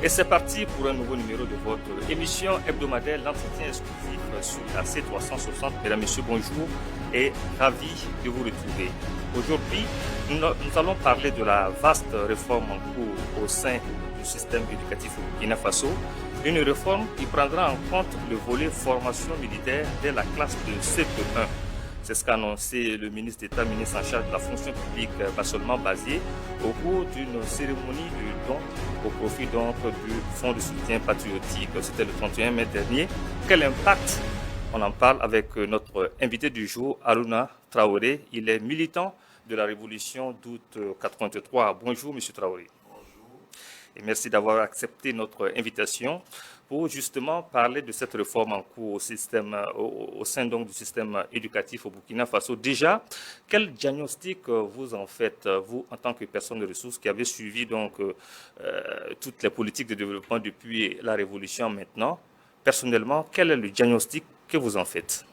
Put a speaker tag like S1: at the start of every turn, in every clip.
S1: Et c'est parti pour un nouveau numéro de votre émission hebdomadaire, l'entretien exclusif sur la C360. Mesdames, Messieurs, bonjour et ravi de vous retrouver. Aujourd'hui, nous allons parler de la vaste réforme en cours au sein du système éducatif au Burkina Faso. Une réforme qui prendra en compte le volet formation militaire dès la classe de CP1. C'est ce qu'a annoncé le ministre d'État, ministre en charge de la fonction publique, Bassolement Bazié, au cours d'une cérémonie de don au profit donc du Fonds de soutien patriotique. C'était le 31 mai dernier. Quel impact? On en parle avec notre invité du jour, Aruna Traoré. Il est militant de la révolution d'août 83. Bonjour, monsieur Traoré. Et merci d'avoir accepté notre invitation pour justement parler de cette réforme en cours au sein donc du système éducatif au Burkina Faso. Déjà, quel diagnostic vous en faites, vous, en tant que personne de ressources qui avez suivi donc toutes les politiques de développement depuis la révolution maintenant? Personnellement, quel est le diagnostic que vous en faites?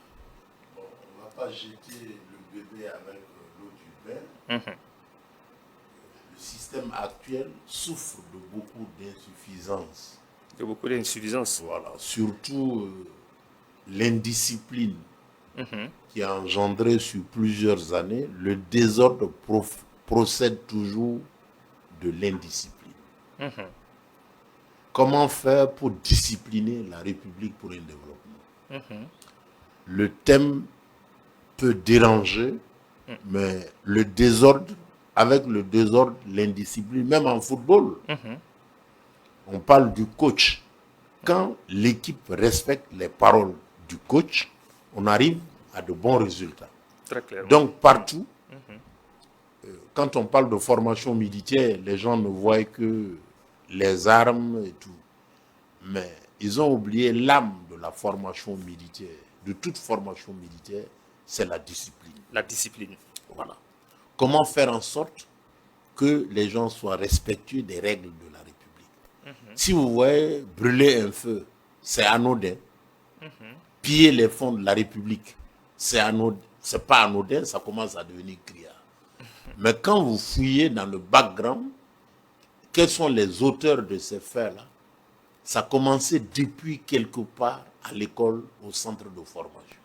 S2: Bon, on ne va pas jeter le bébé avec l'eau du bain. Le système actuel souffre de beaucoup d'insuffisances.
S1: De beaucoup d'insuffisances.
S2: Voilà, surtout l'indiscipline qui a engendré sur plusieurs années. Le désordre procède toujours de l'indiscipline. Comment faire pour discipliner la République pour un développement? Le thème peut déranger, mais le désordre, avec le désordre, l'indiscipline, même en football, on parle du coach. Quand l'équipe respecte les paroles du coach, on arrive à de bons résultats.
S1: Très clairement.
S2: Donc partout, quand on parle de formation militaire, les gens ne voient que les armes et tout. Mais ils ont oublié l'âme de la formation militaire, de toute formation militaire, c'est la discipline.
S1: La discipline.
S2: Voilà. Comment faire en sorte que les gens soient respectueux des règles de la République. Si vous voyez brûler un feu, c'est anodin. Piller les fonds de la République, c'est pas anodin, ça commence à devenir criard. Mais quand vous fouillez dans le background, quels sont les auteurs de ces faits-là? Ça a commencé depuis quelque part à l'école, au centre de formation.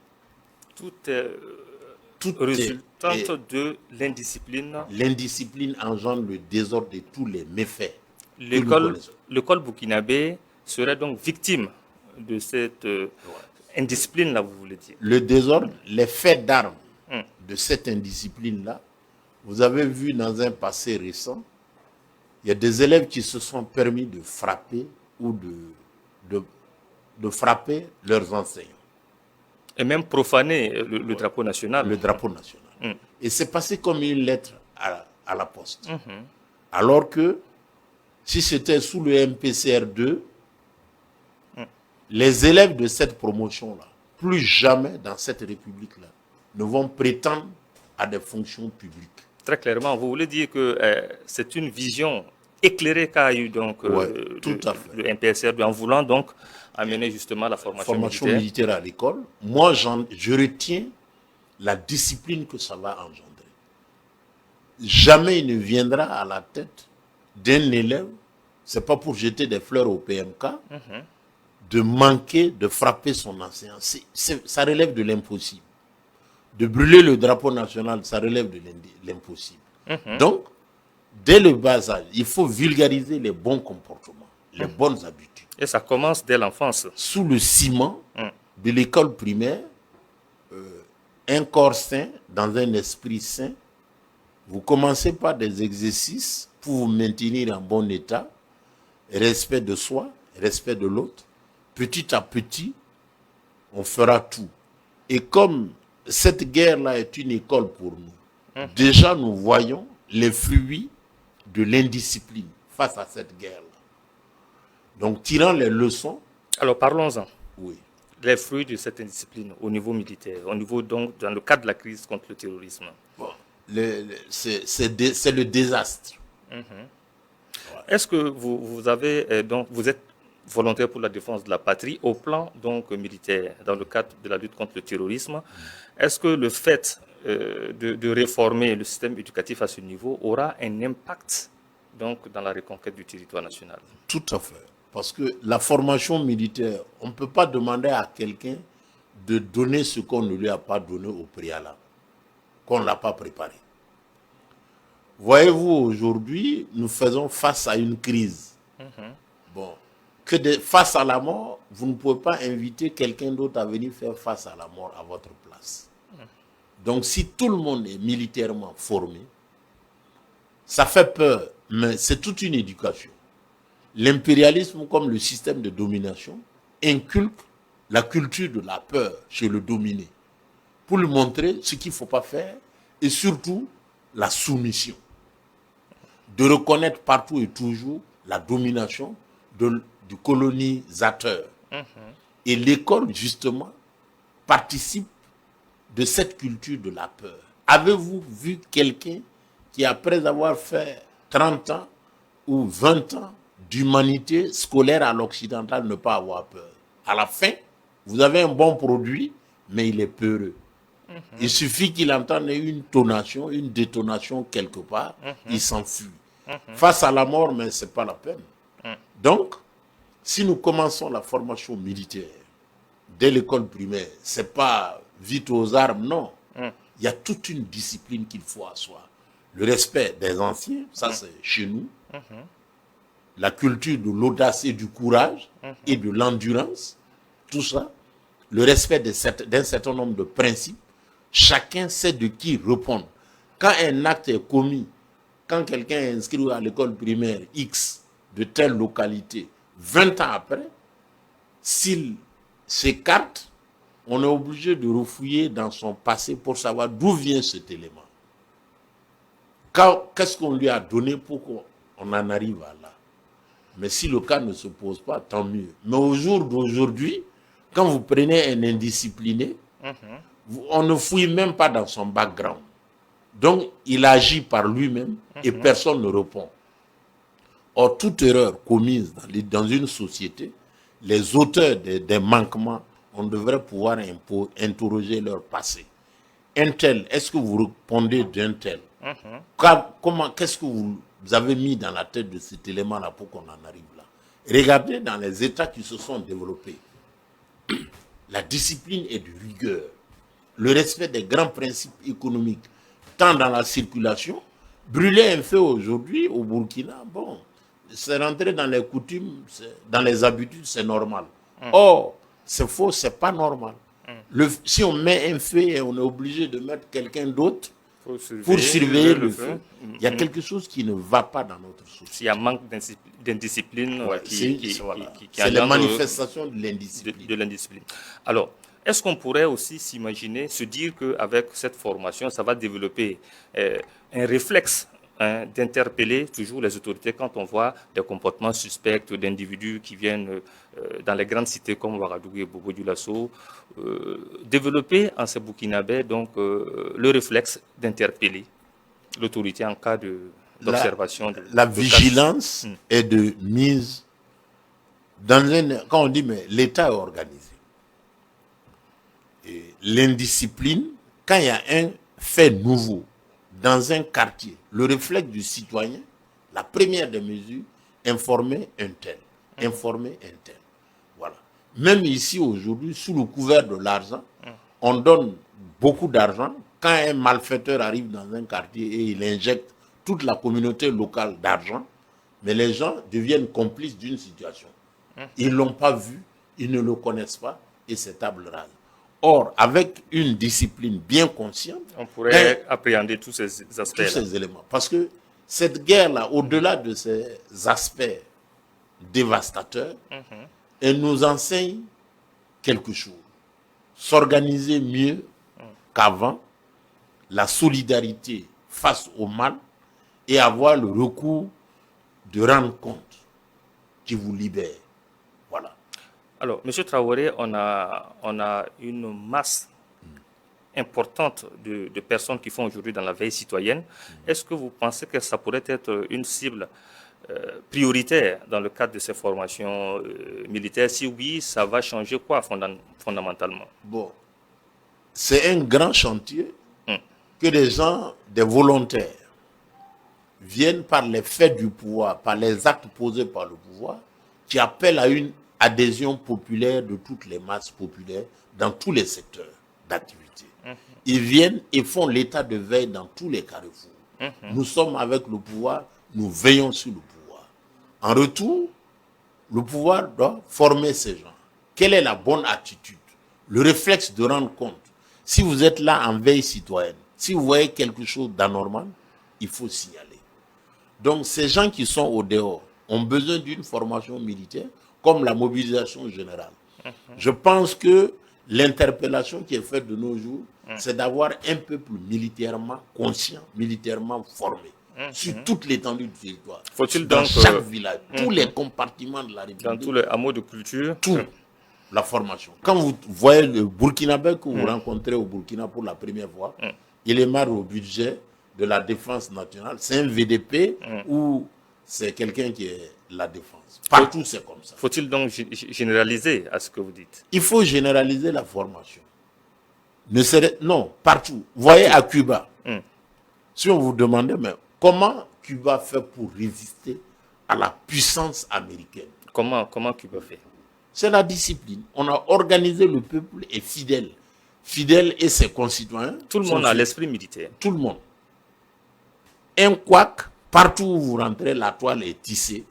S1: Tout résultante de l'indiscipline.
S2: L'indiscipline engendre le désordre de tous les méfaits.
S1: L'école burkinabé serait donc victime de cette indiscipline-là, vous voulez dire?
S2: Le désordre, les faits d'armes de cette indiscipline-là, vous avez vu dans un passé récent, il y a des élèves qui se sont permis de frapper ou de frapper leurs enseignants.
S1: Et même profaner le drapeau national.
S2: Le drapeau national. Et c'est passé comme une lettre à la poste. Alors que si c'était sous le MPCR2, les élèves de cette promotion-là, plus jamais dans cette République-là, ne vont prétendre à des fonctions publiques.
S1: Très clairement, vous voulez dire que c'est une vision éclairée qu'a eu donc le MPCR2 en voulant donc amener justement la formation
S2: militaire à l'école. Moi, je retiens la discipline que ça va engendrer. Jamais il ne viendra à la tête d'un élève, c'est pas pour jeter des fleurs au PMK, de manquer de frapper son enseignant. Ça relève de l'impossible. De brûler le drapeau national, ça relève de l'impossible. Donc, dès le bas âge, il faut vulgariser les bons comportements, les bonnes habitudes.
S1: Et ça commence dès l'enfance.
S2: Sous le ciment de l'école primaire, un corps sain, dans un esprit sain, vous commencez par des exercices pour vous maintenir en bon état, respect de soi, respect de l'autre. Petit à petit, on fera tout. Et comme cette guerre-là est une école pour nous, déjà nous voyons les fruits de l'indiscipline face à cette guerre-là. Donc, tirant les leçons...
S1: Alors, parlons-en.
S2: Oui.
S1: Les fruits de cette indiscipline au niveau militaire, au niveau donc, dans le cadre de la crise contre le terrorisme.
S2: Bon, c'est le désastre.
S1: Est-ce que vous êtes volontaire pour la défense de la patrie au plan donc militaire, dans le cadre de la lutte contre le terrorisme? Est-ce que le fait de réformer le système éducatif à ce niveau aura un impact donc dans la reconquête du territoire national.
S2: Tout à fait. Parce que la formation militaire, on ne peut pas demander à quelqu'un de donner ce qu'on ne lui a pas donné au préalable, qu'on ne l'a pas préparé. Voyez-vous, aujourd'hui, nous faisons face à une crise. Bon, face à la mort, vous ne pouvez pas inviter quelqu'un d'autre à venir faire face à la mort à votre place. Donc, si tout le monde est militairement formé, ça fait peur, mais c'est toute une éducation. L'impérialisme, comme le système de domination, inculque la culture de la peur chez le dominé, pour lui montrer ce qu'il ne faut pas faire, et surtout la soumission. De reconnaître partout et toujours la domination du colonisateur. Et l'école, justement, participe de cette culture de la peur. Avez-vous vu quelqu'un qui, après avoir fait 30 ans ou 20 ans d'humanité scolaire à l'occidental, ne pas avoir peur? À la fin, vous avez un bon produit, mais il est peureux. Il suffit qu'il entende une tonation, une détonation quelque part, il s'enfuit. Face à la mort, mais ce n'est pas la peine. Donc, si nous commençons la formation militaire dès l'école primaire, ce n'est pas vite aux armes, non. Il y a toute une discipline qu'il faut asseoir. Le respect des anciens, ça c'est chez nous. La culture de l'audace et du courage et de l'endurance, tout ça. Le respect d'un certain nombre de principes. Chacun sait de qui répondre. Quand un acte est commis, quand quelqu'un est inscrit à l'école primaire X de telle localité, 20 ans après, s'il s'écarte, on est obligé de refouiller dans son passé pour savoir d'où vient cet élément. Qu'est-ce qu'on lui a donné pour qu'on en arrive à là. Mais si le cas ne se pose pas, tant mieux. Mais au jour d'aujourd'hui, quand vous prenez un indiscipliné, on ne fouille même pas dans son background. Donc, il agit par lui-même et personne ne répond. Or, toute erreur commise dans une société, les auteurs des manquements, on devrait pouvoir interroger leur passé. Un tel, est-ce que vous répondez d'un tel? Qu'est-ce que vous avez mis dans la tête de cet élément-là pour qu'on en arrive là? Regardez dans les États qui se sont développés. La discipline est de rigueur. Le respect des grands principes économiques, tant dans la circulation. Brûler un feu aujourd'hui au Burkina, bon, c'est rentrer dans les coutumes, dans les habitudes, c'est normal. Or, c'est faux, c'est pas normal. Si on met un feu et on est obligé de mettre quelqu'un d'autre pour surveiller le feu, il y a quelque chose qui ne va pas dans notre société.
S1: Il y a un manque d'indiscipline
S2: c'est la manifestation de l'indiscipline.
S1: Alors, est-ce qu'on pourrait aussi s'imaginer, se dire qu'avec cette formation, ça va développer un réflexe d'interpeller toujours les autorités quand on voit des comportements suspects d'individus qui viennent dans les grandes cités comme Ouagadougou et Bobo-Dioulasso, développer en ces Burkinabés donc le réflexe d'interpeller l'autorité en cas d'observation.
S2: La vigilance est de mise dans quand on dit mais l'État est organisé. Et l'indiscipline, quand il y a un fait nouveau dans un quartier, le réflexe du citoyen, la première des mesures, informer un tel. Voilà. Même ici aujourd'hui, sous le couvert de l'argent, on donne beaucoup d'argent. Quand un malfaiteur arrive dans un quartier et il injecte toute la communauté locale d'argent, mais les gens deviennent complices d'une situation. Ils ne l'ont pas vu, ils ne le connaissent pas et c'est table rase. Or, avec une discipline bien consciente,
S1: on pourrait appréhender tous ces aspects.
S2: Tous ces éléments. Parce que cette guerre-là, au-delà de ces aspects dévastateurs, elle nous enseigne quelque chose. S'organiser mieux qu'avant, la solidarité face au mal et avoir le recours de rendre compte qui vous libère. Voilà.
S1: Alors, M. Traoré, on a une masse importante de personnes qui font aujourd'hui dans la veille citoyenne. Est-ce que vous pensez que ça pourrait être une cible prioritaire dans le cadre de ces formations militaires? Si oui, ça va changer quoi fondamentalement?
S2: Bon, c'est un grand chantier que des gens, des volontaires, viennent par les faits du pouvoir, par les actes posés par le pouvoir, qui appellent à une adhésion populaire de toutes les masses populaires dans tous les secteurs d'activité. Ils viennent et font l'état de veille dans tous les carrefours. Nous sommes avec le pouvoir, nous veillons sur le pouvoir. En retour, le pouvoir doit former ces gens. Quelle est la bonne attitude? Le réflexe de rendre compte. Si vous êtes là en veille citoyenne, si vous voyez quelque chose d'anormal, il faut signaler. Donc ces gens qui sont au dehors ont besoin d'une formation militaire comme la mobilisation générale. Je pense que l'interpellation qui est faite de nos jours, c'est d'avoir un peuple militairement conscient, militairement formé, sur toute l'étendue du territoire.
S1: Faut-il
S2: dans
S1: donc,
S2: chaque village, tous les compartiments de la République.
S1: Dans tous les hameaux de culture.
S2: Tout. La formation. Quand vous voyez le Burkinabé que vous rencontrez au Burkina pour la première fois, il est marre au budget de la défense nationale. C'est un VDP ou c'est quelqu'un qui est la défense. Partout, c'est comme ça.
S1: Faut-il donc généraliser à ce que vous dites?
S2: Il faut généraliser la formation. Non, partout. Vous voyez à Cuba, si on vous demandait, mais comment Cuba fait pour résister à la puissance américaine?
S1: Comment Cuba fait?
S2: C'est la discipline. On a organisé le peuple est fidèle. Fidèle et ses concitoyens.
S1: Tout le monde a l'esprit militaire.
S2: Tout le monde. Un couac, partout où vous rentrez, la toile est tissée.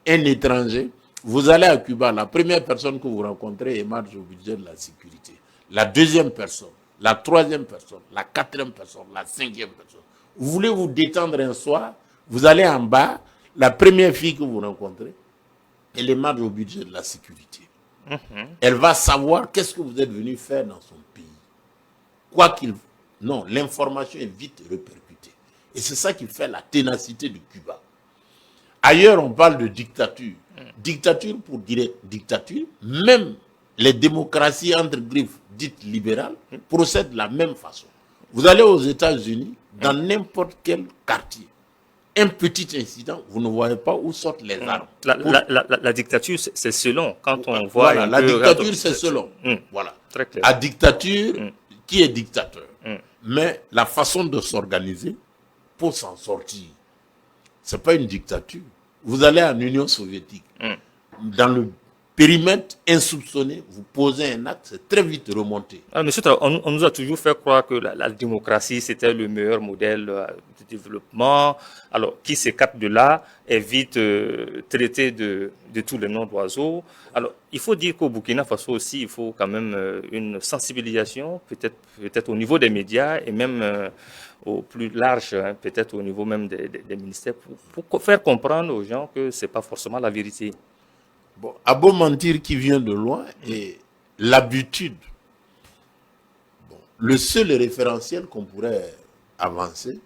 S2: Un étranger, vous allez à Cuba, la première personne que vous rencontrez est marge au budget de la sécurité. La deuxième personne, la troisième personne, la quatrième personne, la cinquième personne. Vous voulez vous détendre un soir, vous allez en bas, la première fille que vous rencontrez, elle est marge au budget de la sécurité. Elle va savoir qu'est-ce que vous êtes venu faire dans son pays. Quoi qu'il... Non, l'information est vite répercutée. Et c'est ça qui fait la ténacité de Cuba. Ailleurs, on parle de dictature. Dictature, pour dire dictature, même les démocraties entre griffes dites libérales procèdent de la même façon. Vous allez aux États-Unis, dans n'importe quel quartier, un petit incident, vous ne voyez pas où sortent les armes.
S1: La dictature, c'est selon. Quand on voit...
S2: Voilà, la dictature, c'est selon. Voilà.
S1: Très clair.
S2: La dictature, qui est dictateur? Mais la façon de s'organiser pour s'en sortir, ce n'est pas une dictature. Vous allez en Union soviétique. Dans le périmètre insoupçonné, vous posez un acte, c'est très vite remonté.
S1: Monsieur, on nous a toujours fait croire que la démocratie, c'était le meilleur modèle de développement. Alors, qui s'écarte de là est vite traité de tous les noms d'oiseaux. Alors, il faut dire qu'au Burkina Faso aussi, il faut quand même une sensibilisation, peut-être au niveau des médias et même au plus large, hein, peut-être au niveau même des ministères, pour faire comprendre aux gens que ce n'est pas forcément la vérité.
S2: Bon, à beau mentir qui vient de loin, et l'habitude, le seul référentiel qu'on pourrait avancer,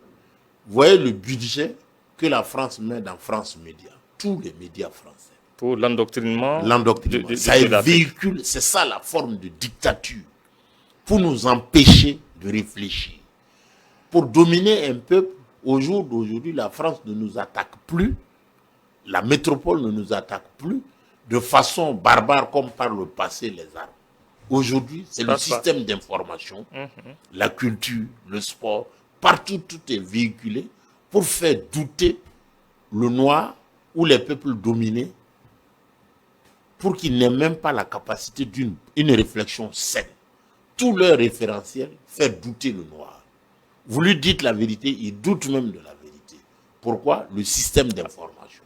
S2: vous voyez le budget que la France met dans France Média, tous les médias français.
S1: Pour l'endoctrinement.
S2: L'endoctrinement, ça véhicule, c'est ça la forme de dictature, pour nous empêcher de réfléchir. Pour dominer un peuple, au jour d'aujourd'hui, la France ne nous attaque plus, la métropole ne nous attaque plus, de façon barbare comme par le passé les armes. Aujourd'hui, c'est le système d'information, la culture, le sport, partout tout est véhiculé pour faire douter le noir ou les peuples dominés pour qu'ils n'aient même pas la capacité d'une réflexion saine. Tout leur référentiel fait douter le noir. Vous lui dites la vérité, il doute même de la vérité. Pourquoi? Le système d'information.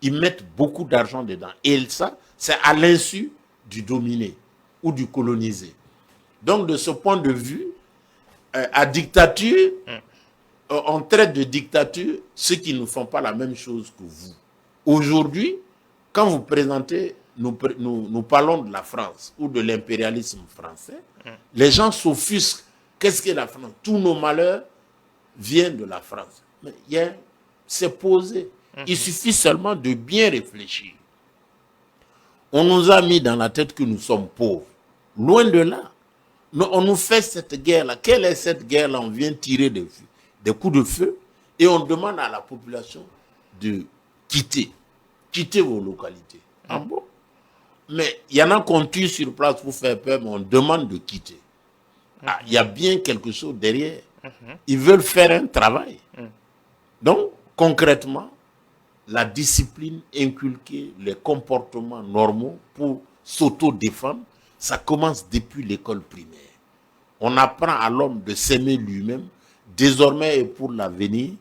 S2: Ils mettent beaucoup d'argent dedans. Et ça, c'est à l'insu du dominé ou du colonisé. Donc, de ce point de vue, à dictature, on traite de dictature ceux qui ne font pas la même chose que vous. Aujourd'hui, quand vous présentez, nous parlons de la France ou de l'impérialisme français, les gens s'offusquent. Qu'est-ce qu'est la France? Tous nos malheurs viennent de la France. Mais c'est posé. Il suffit seulement de bien réfléchir. On nous a mis dans la tête que nous sommes pauvres. Loin de là. On nous fait cette guerre-là. Quelle est cette guerre-là? On vient tirer des coups de feu et on demande à la population de quitter vos localités. Ah bon? Mais il y en a qu'on tue sur place pour faire peur, mais on demande de quitter. Il y a bien quelque chose derrière. Ils veulent faire un travail. Donc, concrètement, la discipline, inculquer les comportements normaux pour s'auto-défendre, ça commence depuis l'école primaire. On apprend à l'homme de s'aimer lui-même. Désormais et pour l'avenir,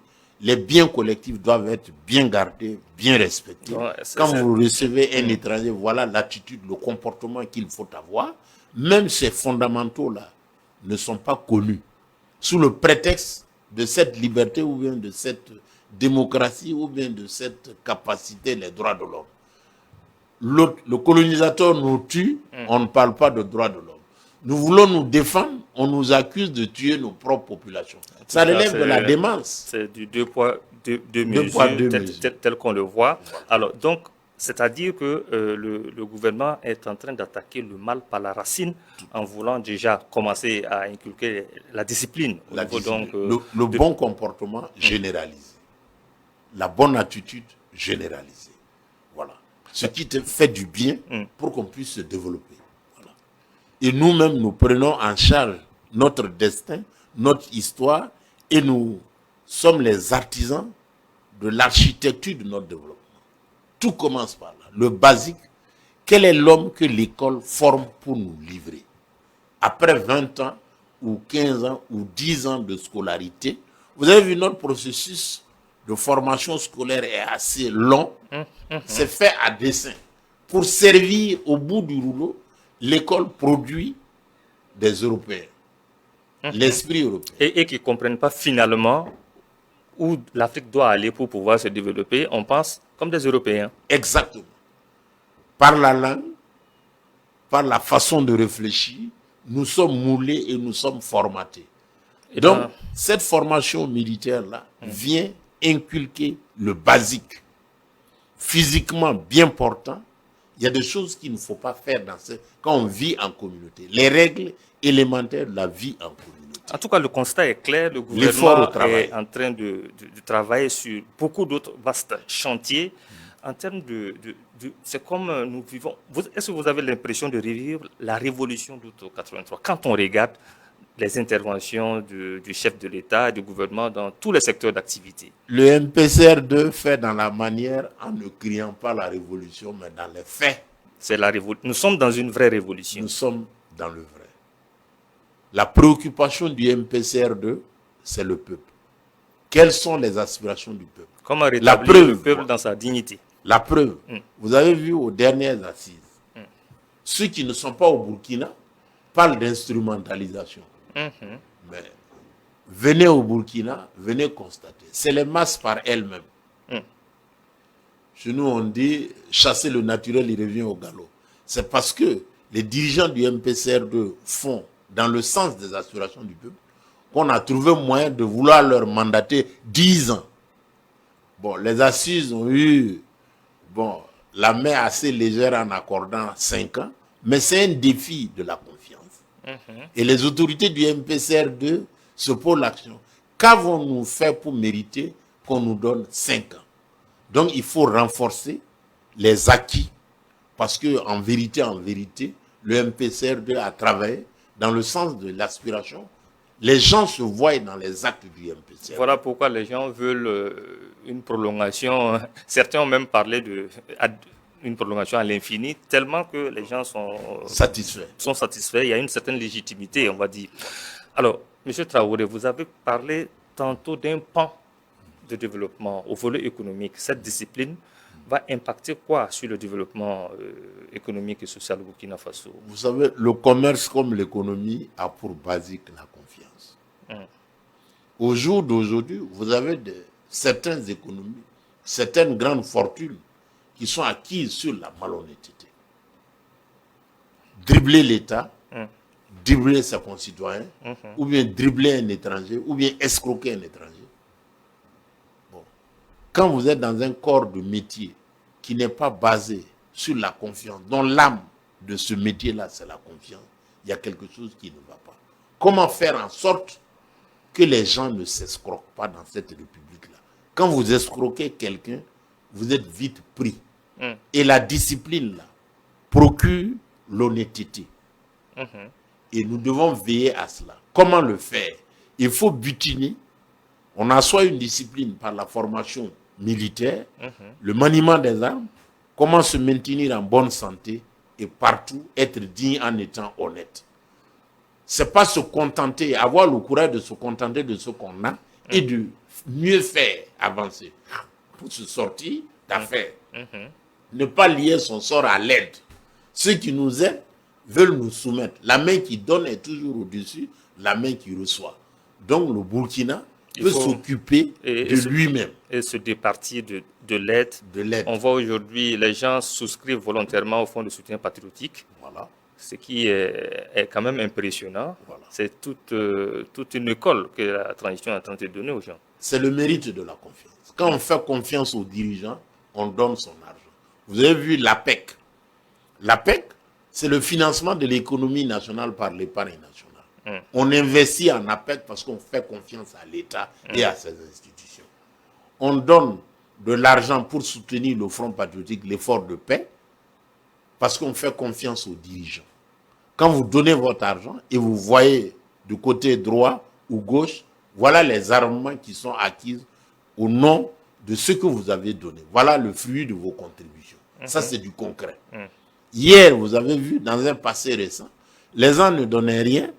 S2: les biens collectifs doivent être bien gardés, bien respectés.
S1: Ouais,
S2: Quand vous recevez un étranger, voilà l'attitude, le comportement qu'il faut avoir. Même ces fondamentaux-là ne sont pas connus. Sous le prétexte de cette liberté ou bien de cette démocratie ou bien de cette capacité, les droits de l'homme. Le colonisateur nous tue, on ne parle pas de droits de l'homme. Nous voulons nous défendre, on nous accuse de tuer nos propres populations. Ça relève de la démence.
S1: C'est du deux poids, deux mesures, tel qu'on le voit. Voilà. Alors, donc, c'est-à-dire que le gouvernement est en train d'attaquer le mal par la racine en voulant déjà commencer à inculquer la discipline.
S2: Le bon comportement généralisé. La bonne attitude généralisée. Voilà. Ce qui te fait du bien pour qu'on puisse se développer. Voilà. Et nous-mêmes, nous prenons en charge notre destin, notre histoire, et nous sommes les artisans de l'architecture de notre développement. Tout commence par là. Le basique, quel est l'homme que l'école forme pour nous livrer? Après 20 ans, ou 15 ans, ou 10 ans de scolarité, vous avez vu notre processus de formation scolaire est assez long. C'est fait à dessein. Pour servir au bout du rouleau, l'école produit des Européens. L'esprit européen.
S1: Et qui ne comprennent pas finalement où l'Afrique doit aller pour pouvoir se développer, on pense comme des Européens.
S2: Exactement. Par la langue, par la façon de réfléchir, nous sommes moulés et nous sommes formatés. Et donc, cette formation militaire-là vient inculquer le basique. Physiquement bien portant, il y a des choses qu'il ne faut pas faire quand on vit en communauté. Les règles élémentaires de la vie en communauté.
S1: En tout cas, le constat est clair. Le gouvernement est en train de travailler sur beaucoup d'autres vastes chantiers. En termes c'est comme nous vivons. Est-ce que vous avez l'impression de revivre la révolution d'août 83 quand on regarde les interventions du chef de l'État et du gouvernement dans tous les secteurs d'activité?
S2: Le MPCR2 fait dans la manière en ne criant pas la révolution, mais dans les faits.
S1: Nous sommes dans une vraie révolution.
S2: Nous sommes dans le vrai. La préoccupation du MPCR2, c'est le peuple. Quelles sont les aspirations du peuple?
S1: Comment rétablir le peuple dans sa dignité?
S2: La preuve, vous avez vu aux dernières assises, ceux qui ne sont pas au Burkina parlent d'instrumentalisation. Mais venez au Burkina, venez constater. C'est les masses par elles-mêmes. Chez nous, on dit chasser le naturel, il revient au galop. C'est parce que les dirigeants du MPCR2 font dans le sens des aspirations du peuple qu'on a trouvé moyen de vouloir leur mandater 10 ans. Bon, les assises ont eu la main assez légère en accordant 5 ans, mais c'est un défi de la confiance. Et les autorités du MPCR2 se posent l'action. Qu'avons-nous fait pour mériter qu'on nous donne 5 ans? Donc il faut renforcer les acquis, parce que en vérité, le MPCR2 a travaillé dans le sens de l'aspiration. Les gens se voient dans les actes du MPCR2.
S1: Voilà pourquoi les gens veulent une prolongation. Certains ont même parlé d'une prolongation à l'infini, tellement que les gens sont satisfaits. Il y a une certaine légitimité, on va dire. Alors, M. Traoré, vous avez parlé tantôt d'un pan de développement au volet économique. Cette discipline va impacter quoi sur le développement économique et social au Burkina Faso?
S2: Vous savez, le commerce comme l'économie a pour basique la confiance. Au jour d'aujourd'hui, vous avez certaines économies, certaines grandes fortunes qui sont acquises sur la malhonnêteté. Dribbler l'État, dribbler ses concitoyens, ou bien dribbler un étranger, ou bien escroquer un étranger. Quand vous êtes dans un corps de métier qui n'est pas basé sur la confiance, dont l'âme de ce métier-là, c'est la confiance, il y a quelque chose qui ne va pas. Comment faire en sorte que les gens ne s'escroquent pas dans cette république-là? Quand vous escroquez quelqu'un, vous êtes vite pris. Et la discipline, là, procure l'honnêteté. Et nous devons veiller à cela. Comment le faire? Il faut butiner On assoit une discipline par la formation militaire, le maniement des armes, comment se maintenir en bonne santé et partout être digne en étant honnête. C'est pas se contenter, avoir le courage de se contenter de ce qu'on a et de mieux faire avancer pour se sortir d'affaires. Ne pas lier son sort à l'aide. Ceux qui nous aident veulent nous soumettre. La main qui donne est toujours au-dessus, la main qui reçoit. Donc le Burkina peut s'occuper de lui-même.
S1: Et se départir de l'aide. On voit aujourd'hui les gens souscrivent volontairement au fonds de soutien patriotique.
S2: Voilà.
S1: Ce qui est quand même impressionnant. Voilà. C'est toute une école que la transition est en train de donner aux gens.
S2: C'est le mérite de la confiance. Quand on fait confiance aux dirigeants, on donne son argent. Vous avez vu l'APEC. L'APEC, c'est le financement de l'économie nationale par l'épargne nationale. On investit en APEC parce qu'on fait confiance à l'État et à ses institutions. On donne de l'argent pour soutenir le Front patriotique, l'effort de paix, parce qu'on fait confiance aux dirigeants. Quand vous donnez votre argent et vous voyez du côté droit ou gauche, voilà les armements qui sont acquis au nom de ce que vous avez donné. Voilà le fruit de vos contributions. Ça, c'est du concret. Hier, vous avez vu, dans un passé récent, les gens ne donnaient rien.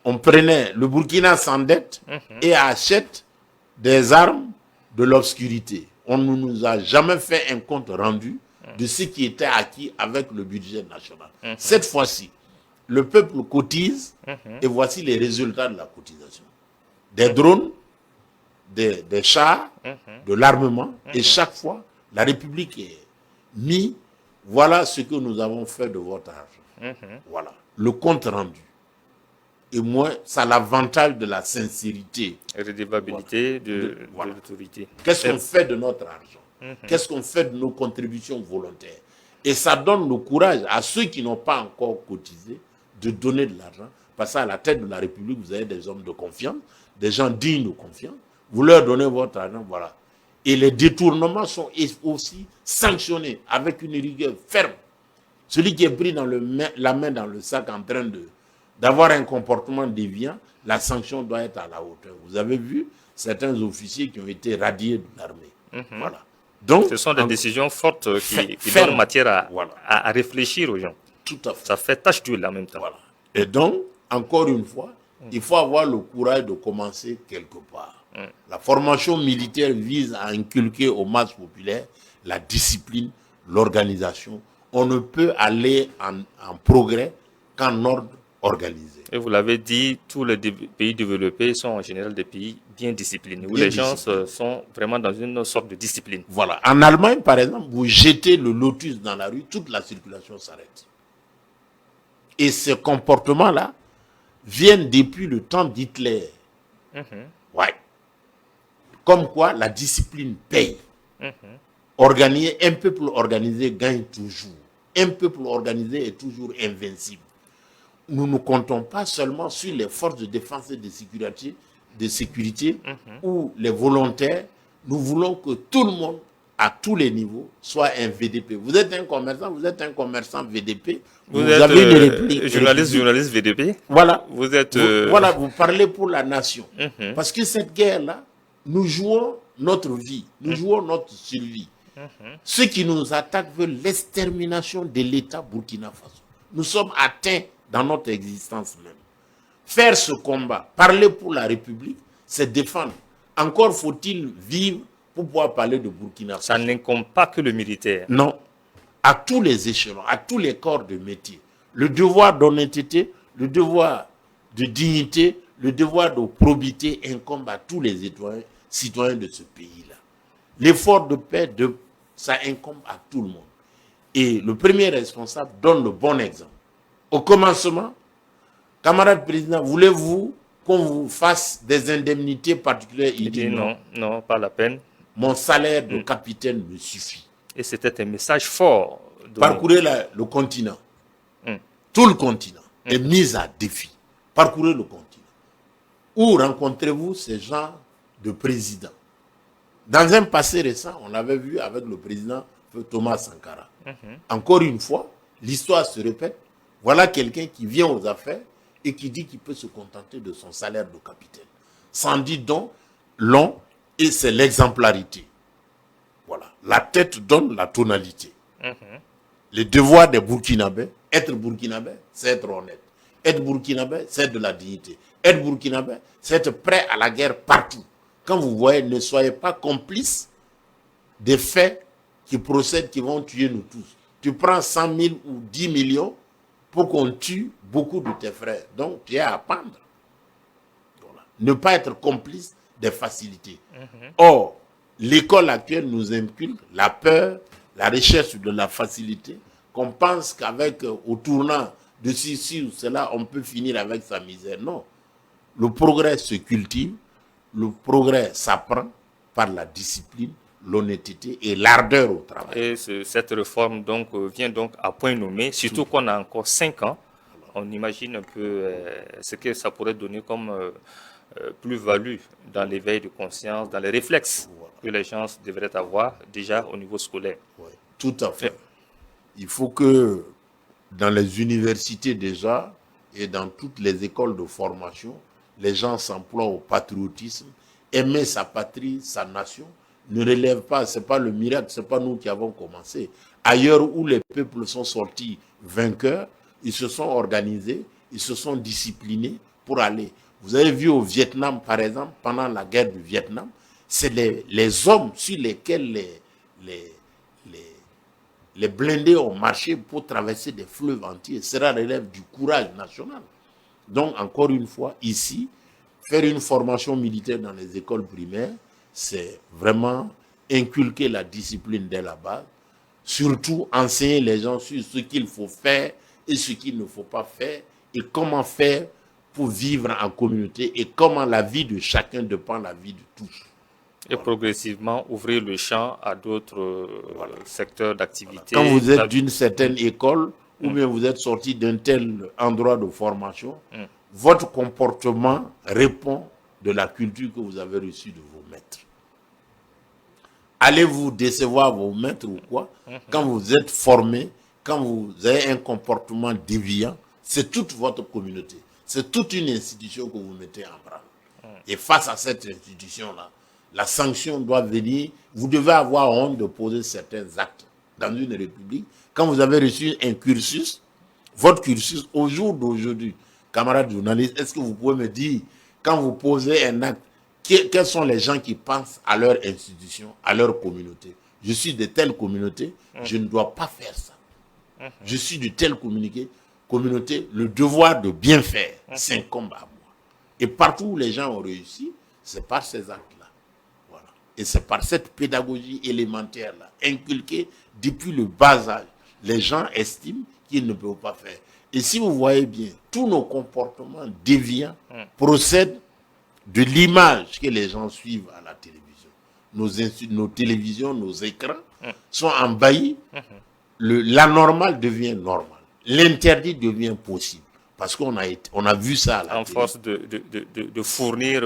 S2: On prenait, le Burkina s'endette et achète des armes de l'obscurité. On ne nous a jamais fait un compte rendu de ce qui était acquis avec le budget national. Cette fois-ci, le peuple cotise et voici les résultats de la cotisation. Des drones, des chars, de l'armement, et chaque fois, la République est mise. Voilà ce que nous avons fait de votre argent. Voilà, le compte rendu. Et moi, ça a l'avantage de la sincérité.
S1: Redevabilité de l'autorité.
S2: Qu'est-ce qu'on fait de notre argent? Qu'est-ce qu'on fait de nos contributions volontaires? Et ça donne le courage à ceux qui n'ont pas encore cotisé de donner de l'argent. Parce qu'à la tête de la République, vous avez des hommes de confiance, des gens dignes de confiance. Vous leur donnez votre argent, voilà. Et les détournements sont aussi sanctionnés avec une rigueur ferme. Celui qui est pris dans la main dans le sac en train d'avoir un comportement déviant, la sanction doit être à la hauteur. Vous avez vu certains officiers qui ont été radiés de l'armée. Voilà. Donc,
S1: ce sont des décisions fortes qui donnent matière à réfléchir aux gens.
S2: Tout à fait.
S1: Ça fait tache d'huile en même temps.
S2: Voilà. Et donc, encore une fois, il faut avoir le courage de commencer quelque part. La formation militaire vise à inculquer aux masses populaires la discipline, l'organisation. On ne peut aller en progrès qu'en ordre organisé.
S1: Et vous l'avez dit, tous les pays développés sont en général des pays bien disciplinés, où les gens sont vraiment dans une sorte de discipline.
S2: Voilà. En Allemagne, par exemple, vous jetez le lotus dans la rue, toute la circulation s'arrête. Et ces comportements-là viennent depuis le temps d'Hitler. Ouais. Comme quoi, la discipline paye. Un peuple organisé gagne toujours. Un peuple organisé est toujours invincible. Nous ne comptons pas seulement sur les forces de défense et de sécurité ou les volontaires. Nous voulons que tout le monde, à tous les niveaux, soit un VDP. Vous êtes un commerçant VDP.
S1: Vous avez une réplique. Journaliste VDP.
S2: Voilà.
S1: Voilà,
S2: vous parlez pour la nation. Parce que cette guerre-là, nous jouons notre vie, nous jouons notre survie. Ceux qui nous attaquent veulent l'extermination de l'État Burkina Faso. Nous sommes atteints dans notre existence même. Faire ce combat, parler pour la République, c'est défendre. Encore faut-il vivre pour pouvoir parler de Burkina Faso.
S1: Ça n'incombe pas que le militaire.
S2: Non. À tous les échelons, à tous les corps de métier. Le devoir d'honnêteté, le devoir de dignité, le devoir de probité incombe à tous les citoyens de ce pays-là. L'effort de paix, ça incombe à tout le monde. Et le premier responsable donne le bon exemple. Au commencement, camarade président, voulez-vous qu'on vous fasse des indemnités particulières?
S1: Il dit non, pas la peine.
S2: Mon salaire de capitaine me suffit.
S1: Et c'était un message fort.
S2: Parcourez le continent. Tout le continent est mis à défi. Parcourez le continent. Où rencontrez-vous ces gens de présidents? Dans un passé récent, on l'avait vu avec le président Thomas Sankara. Encore une fois, l'histoire se répète. Voilà quelqu'un qui vient aux affaires et qui dit qu'il peut se contenter de son salaire de capitaine. Sans dire donc long et c'est l'exemplarité. Voilà. La tête donne la tonalité. Les devoirs des Burkinabés, être Burkinabé, c'est être honnête. Être Burkinabé, c'est de la dignité. Être Burkinabé, c'est être prêt à la guerre partout. Quand vous voyez, ne soyez pas complices des faits qui procèdent, qui vont tuer nous tous. Tu prends 100 000 ou 10 millions pour qu'on tue beaucoup de tes frères. Donc, tu es à pendre. Voilà. Ne pas être complice des facilités. Or, l'école actuelle nous inculque la peur, la recherche de la facilité, qu'on pense qu'avec, au tournant de ceci ou cela, on peut finir avec sa misère. Non. Le progrès se cultive, le progrès s'apprend par la discipline, l'honnêteté et l'ardeur au travail.
S1: Et cette réforme donc, vient donc à point nommé, surtout qu'on a encore 5 ans. On imagine un peu ce que ça pourrait donner comme plus-value dans l'éveil de conscience, dans les réflexes que les gens devraient avoir déjà au niveau scolaire.
S2: Oui, tout à fait. Il faut que dans les universités déjà et dans toutes les écoles de formation, les gens s'emploient au patriotisme, aimer sa patrie, sa nation, ne relève pas, ce n'est pas le miracle, ce n'est pas nous qui avons commencé. Ailleurs où les peuples sont sortis vainqueurs, ils se sont organisés, ils se sont disciplinés pour aller. Vous avez vu au Vietnam, par exemple, pendant la guerre du Vietnam, c'est les hommes sur lesquels les blindés ont marché pour traverser des fleuves entiers. Cela relève du courage national. Donc, encore une fois, ici, faire une formation militaire dans les écoles primaires, c'est vraiment inculquer la discipline dès la base, surtout enseigner les gens sur ce qu'il faut faire et ce qu'il ne faut pas faire, et comment faire pour vivre en communauté, et comment la vie de chacun dépend de la vie de tous.
S1: Et progressivement ouvrir le champ à d'autres secteurs d'activité.
S2: Quand vous êtes d'une certaine école, ou bien vous êtes sorti d'un tel endroit de formation, votre comportement répond de la culture que vous avez reçue de vos maîtres. Allez-vous décevoir vos maîtres ou quoi? Quand vous êtes formé, quand vous avez un comportement déviant, c'est toute votre communauté. C'est toute une institution que vous mettez en branle. Et face à cette institution-là, la sanction doit venir. Vous devez avoir honte de poser certains actes dans une république. Quand vous avez reçu un cursus, votre cursus, au jour d'aujourd'hui, camarades journalistes, est-ce que vous pouvez me dire, quand vous posez un acte, quels sont les gens qui pensent à leur institution, à leur communauté? Je suis de telle communauté, je ne dois pas faire ça. Je suis de telle communauté, le devoir de bien faire s'incombe à moi. Et partout où les gens ont réussi, c'est par ces actes-là. Voilà. Et c'est par cette pédagogie élémentaire-là, inculquée depuis le bas âge. Les gens estiment qu'ils ne peuvent pas faire. Et si vous voyez bien, tous nos comportements déviants procèdent de l'image que les gens suivent à la télévision. Nos télévisions, nos écrans sont envahis. L'anormal devient normal. L'interdit devient possible. Parce qu'on a vu ça à la
S1: en
S2: télé.
S1: Force de fournir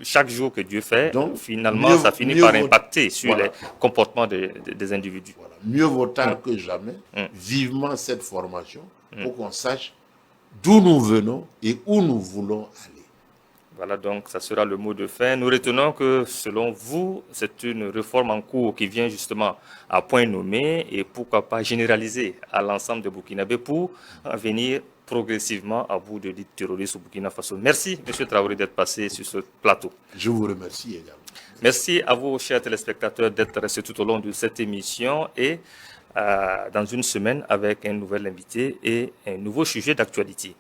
S1: chaque jour que Dieu fait, donc, finalement, ça finit par impacter sur les comportements des individus.
S2: Voilà. Mieux vaut tard que jamais. Vivement cette formation pour qu'on sache d'où nous venons et où nous voulons aller.
S1: Voilà, donc ça sera le mot de fin. Nous retenons que selon vous, c'est une réforme en cours qui vient justement à point nommé et pourquoi pas généraliser à l'ensemble des Burkinabés pour venir progressivement à bout de l'élite terroriste au Burkina Faso. Merci, M. Traoré, d'être passé sur ce plateau.
S2: Je vous remercie également.
S1: Merci à vous, chers téléspectateurs, d'être restés tout au long de cette émission et dans une semaine avec un nouvel invité et un nouveau sujet d'actualité.